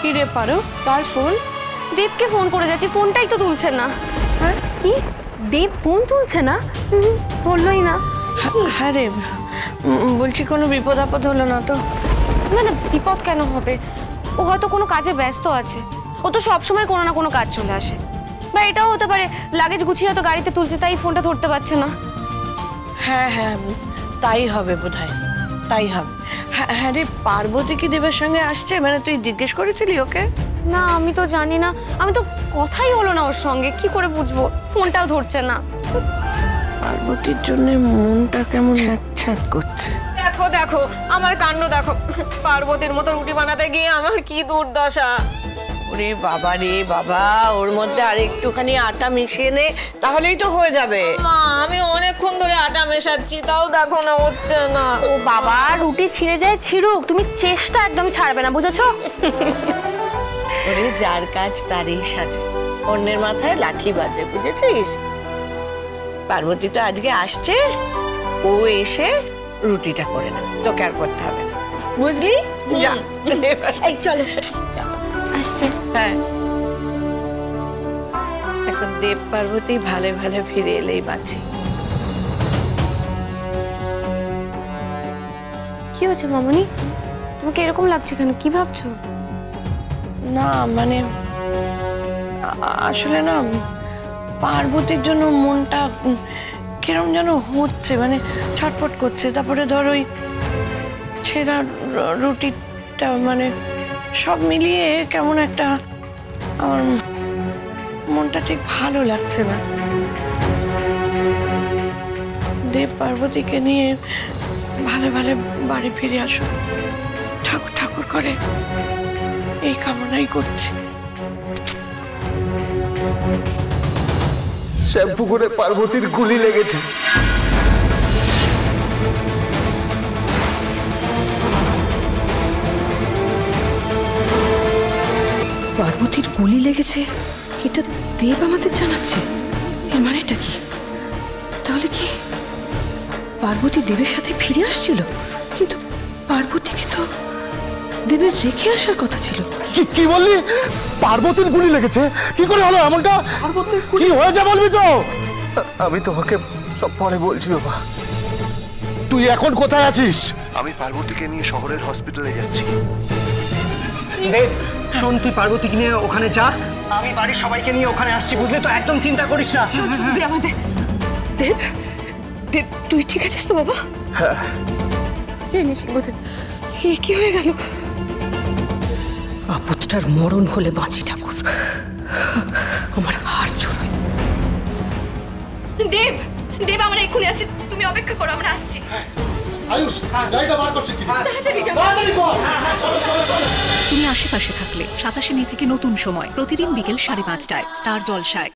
কি রে পারো, কার ফোন? দেবকে ফোন করে যাচ্ছি, ফোনটাই তো তুলছে না। কি দেব ফোন তুলছে না? ধরলই না। হ্যাঁ রে, বলছি কোনো বিপদ আপদ হলো না তো? না না, বিপদ কেন হবে? ও হয়তো কোনো কাজে ব্যস্ত আছে। ও তো সবসময় কোনো না কোনো কাজ চলে আসে। বা এটাও হতে পারে লাগেজ গুছিয়ে হয়তো গাড়িতে তুলছে, তাই ফোনটা ধরতে পারছে না। হ্যাঁ হ্যাঁ, তাই হবে বোধহয়, তাই হবে। হ্যাঁ রে, পার্বতী কি দেবের সঙ্গে আসছে? মানে তুই জিজ্ঞেস করেছিলি ওকে? না, আমি তো জানি না, আমি তো কথাই হলো না ওর সঙ্গে, কি করে বুঝবো? ফোনটাও ধরছে না। পার্বতীর জন্য মনটা কেমন ছ্যাঁত করছে। দেখো দেখো আমার কাণ্ড দেখো, পার্বতীর মতো রুটি বানাতে গিয়ে আমার কি দুর্দশা। ওরে বাবা রে বাবা, ওর মধ্যে আর একটুখানি আটা মিশিয়ে নে, তাহলেই তো হয়ে যাবে। মা, আমি অনেকক্ষণ ধরে আটা মেশাচ্ছি, তাও দেখো না হচ্ছে না। ও বাবা, রুটি ছিঁড়ে যায় ছিঁড়ুক, তুমি চেষ্টা একদম ছাড়বে না, বুঝেছো? ওরে যার কাজ তারই সাজে, অন্যের মাথায় লাঠি বাজে, বুঝেছিস? পার্বতী তো আজকে আসছে, ও এসে রুটিটা করে না, তোকে আর করতে হবে না, বুঝলি? যা, এই চলো। আসছে। হ্যাঁ, এখন দেব পার্বতী ভালো ভালো ফিরে এলেই বাঁচি। কি হয়েছে মামনি? তোমাকে এরকম লাগছে কেন? কি ভাবছো? না মানে আসলে না, পার্বতীর জন্য মনটা কিরম যেন হচ্ছে, মানে ছটফট করছে। তারপরে ধর ওই ছেঁড়া রুটিটা, মানে সব মিলিয়ে কেমন একটা আমার মনটা ঠিক ভালো লাগছে না। দেব পার্বতীকে নিয়ে ভালো ভালো বাড়ি ফিরে আসো, ঠাকুর ঠাকুর করে এই কামনাই করছি। শ্যাম্পু করে পার্বতীর গুলি লেগেছে। পার্বতীর গুলি লেগেছে, এটা দেব আমাদের জানাচ্ছে। এর মানেটা কি? তাহলে কি পার্বতী দেবের সাথে ফিরে আসছিল? কিন্তু পার্বতীকে তো দেবের রেখে আসার কথা ছিল। কি বললি? পার্বতীর গুলি লেগেছে? কি করে হলো এমনটা? কি হয়েছে বলবি তো? আমি তোমাকে সব পরে বলছি বাবা। তুই এখন কোথায় আছিস? আমি পার্বতীকে নিয়ে শহরের হসপিটালে যাচ্ছি। দেব শোন, তুই পার্বতীকে নিয়ে ওখানে যা, আমি বাড়ির সবাইকে নিয়ে ওখানে আসছি, বুঝলি তো? একদম চিন্তা করিস না। দেব, দেব তুই ঠিক আছিস তো বাবা? হ্যাঁ। কি হয়ে গেল? আপদটার মরণ হলে বাঁচি ঠাকুর, আমার হাড় চড়ায়। দেব, দেব আমরা এক্ষুনি আসছি, তুমি অপেক্ষা করো, আমরা আসছি। আয়ুষ, গাড়িটা বার করছে কি? তাড়াতাড়ি যাও। তুমি আশেপাশে থাকলে 27 মে থেকে নতুন সময় প্রতিদিন বিকেল 5:30টায় স্টার জলসায়।